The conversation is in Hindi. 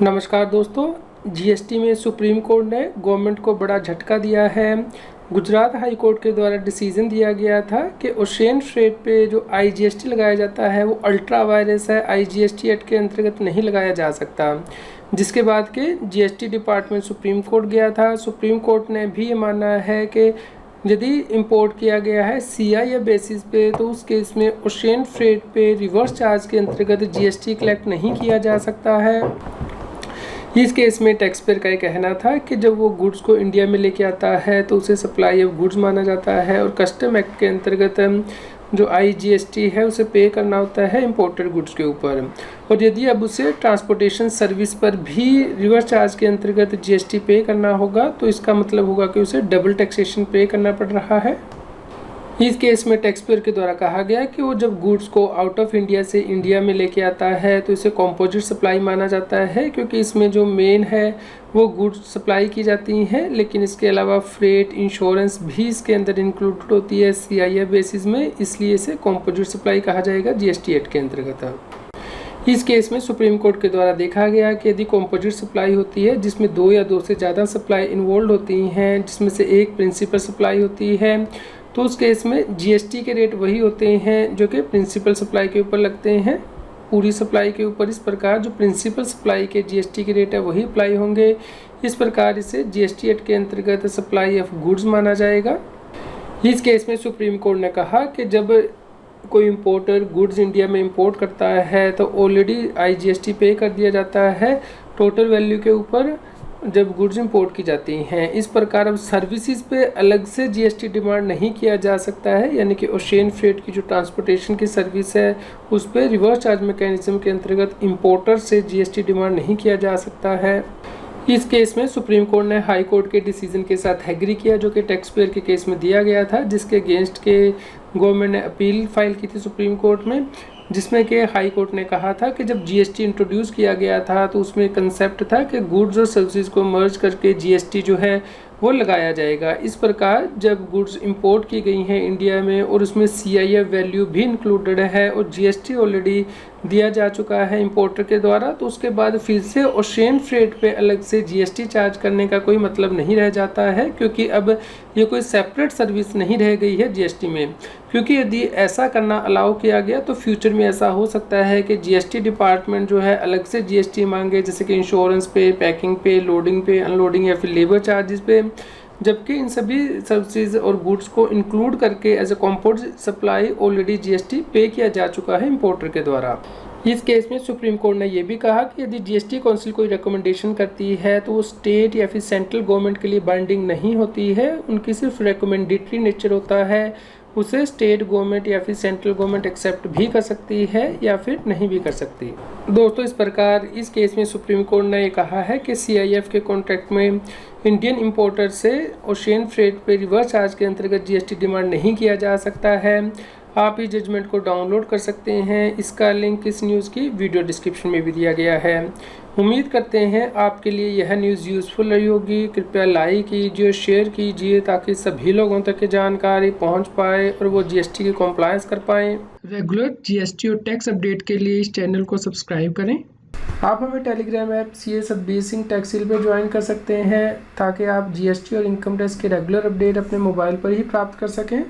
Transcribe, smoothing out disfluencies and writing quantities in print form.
नमस्कार दोस्तों। जीएसटी में सुप्रीम कोर्ट ने गवर्नमेंट को बड़ा झटका दिया है। गुजरात हाई कोर्ट के द्वारा डिसीजन दिया गया था कि ओशियन फ्रेट पे जो आईजीएसटी लगाया जाता है वो अल्ट्रा वायरस है, आईजीएसटी एक्ट के अंतर्गत नहीं लगाया जा सकता। जिसके बाद के जीएसटी डिपार्टमेंट सुप्रीम कोर्ट गया था। सुप्रीम कोर्ट ने भी ये माना है कि यदि इंपोर्ट किया गया है सीआईएफ बेसिस पे तो उस केस में ओशियन फ्रेट पे रिवर्स चार्ज के अंतर्गत जीएसटी कलेक्ट नहीं किया जा सकता है। इस केस में टैक्स पेयर का ये कहना था कि जब वो गुड्स को इंडिया में लेके आता है तो उसे सप्लाई ऑफ गुड्स माना जाता है और कस्टम एक्ट के अंतर्गत जो आईजीएसटी है उसे पे करना होता है इंपोर्टेड गुड्स के ऊपर। और यदि अब उसे ट्रांसपोर्टेशन सर्विस पर भी रिवर्स चार्ज के अंतर्गत जीएसटी पे करना होगा तो इसका मतलब होगा कि उसे डबल टैक्सेशन पे करना पड़ रहा है। इस केस में टैक्स पेयर के द्वारा कहा गया कि वो जब गुड्स को आउट ऑफ इंडिया से इंडिया में लेके आता है तो इसे कॉम्पोजिट सप्लाई माना जाता है, क्योंकि इसमें जो मेन है वो गुड्स सप्लाई की जाती हैं, लेकिन इसके अलावा फ्रेट इंश्योरेंस भी इसके अंदर इंक्लूडेड होती है सीआईएफ बेसिस में, इसलिए इसे कॉम्पोजिट सप्लाई कहा जाएगा जीएसटी एक्ट के अंतर्गत। इस केस में सुप्रीम कोर्ट के द्वारा देखा गया कि यदि कॉम्पोजिट सप्लाई होती है जिसमें दो या दो से ज़्यादा सप्लाई इन्वॉल्व होती हैं, जिसमें से एक प्रिंसिपल सप्लाई होती है, तो उस केस में जीएसटी के रेट वही होते हैं जो कि प्रिंसिपल सप्लाई के ऊपर लगते हैं पूरी सप्लाई के ऊपर। इस प्रकार जो प्रिंसिपल सप्लाई के जीएसटी के रेट है वही अप्लाई होंगे। इस प्रकार इसे जीएसटी एक्ट के अंतर्गत सप्लाई ऑफ गुड्स माना जाएगा। इस केस में सुप्रीम कोर्ट ने कहा कि जब कोई इंपोर्टर गुड्स इंडिया में इंपोर्ट करता है तो ऑलरेडी आईजीएसटी पे कर दिया जाता है टोटल वैल्यू के ऊपर जब गुड्स इंपोर्ट की जाती हैं। इस प्रकार अब सर्विसेज पे अलग से जीएसटी डिमांड नहीं किया जा सकता है, यानी कि ओशियन फ्रेट की जो ट्रांसपोर्टेशन की सर्विस है उस पर रिवर्स चार्ज मैकेनिज्म के अंतर्गत इंपोर्टर से जीएसटी डिमांड नहीं किया जा सकता है। इस केस में सुप्रीम कोर्ट ने हाई कोर्ट के डिसीजन के साथ एग्री किया जो कि टैक्स पेयर के केस में दिया गया था, जिसके अगेंस्ट के गवर्नमेंट ने अपील फाइल की थी सुप्रीम कोर्ट में, जिसमें कि हाई कोर्ट ने कहा था कि जब जीएसटी इंट्रोड्यूस किया गया था तो उसमें कंसेप्ट था कि गुड्स और सर्विसेज को मर्ज करके जीएसटी जो है वो लगाया जाएगा। इस प्रकार जब गुड्स इंपोर्ट की गई हैं इंडिया में और उसमें सीआईएफ वैल्यू भी इंक्लूडेड है और जीएसटी ऑलरेडी दिया जा चुका है इंपोर्टर के द्वारा, तो उसके बाद फिर से ओशियन फ्रेट पे अलग से जीएसटी चार्ज करने का कोई मतलब नहीं रह जाता है, क्योंकि अब ये कोई सेपरेट सर्विस नहीं रह गई है जीएसटी में। क्योंकि यदि ऐसा करना अलाउ किया गया तो फ्यूचर में ऐसा हो सकता है कि जीएसटी डिपार्टमेंट जो है अलग से जीएसटी मांगे, जैसे कि इंश्योरेंस पे, पैकिंग पे, लोडिंग पे, अनलोडिंग या फिर लेबर चार्जेस पे, जबकि इन सभी सर्विसेज और गुड्स को इंक्लूड करके as a composite supply already GST पे किया जा चुका है इंपोर्टर के द्वारा। इस केस में सुप्रीम कोर्ट ने यह भी कहा कि यदि जीएसटी काउंसिल कोई रिकमेंडेशन करती है तो वो स्टेट या फिर सेंट्रल गवर्नमेंट के लिए बाइंडिंग नहीं होती है, उनकी सिर्फ रिकमेंडेटरी नेचर होता है। उसे स्टेट गवर्नमेंट या फिर सेंट्रल गवर्नमेंट एक्सेप्ट भी कर सकती है या फिर नहीं भी कर सकती। दोस्तों, इस प्रकार इस केस में सुप्रीम कोर्ट ने ये कहा है कि सीआईएफ के कॉन्ट्रैक्ट में इंडियन इंपोर्टर से ओशियन फ्रेट पे रिवर्स चार्ज के अंतर्गत जीएसटी डिमांड नहीं किया जा सकता है। आप इस जजमेंट को डाउनलोड कर सकते हैं। इसका लिंक इस न्यूज़ की वीडियो डिस्क्रिप्शन में भी दिया गया है। उम्मीद करते हैं आपके लिए यह न्यूज़ यूज़फुल रही होगी। कृपया लाइक कीजिए, शेयर कीजिए ताकि सभी लोगों तक ये जानकारी पहुंच पाए और वो जीएसटी की कॉम्प्लायंस कर पाएँ। रेगुलर जीएसटी और टैक्स अपडेट के लिए इस चैनल को सब्सक्राइब करें। आप हमें Telegram app CA Satbir Singh टैक्सिल पर ज्वाइन कर सकते हैं ताकि आप जीएसटी और इनकम टैक्स के रेगुलर अपडेट अपने मोबाइल पर ही प्राप्त कर सकें।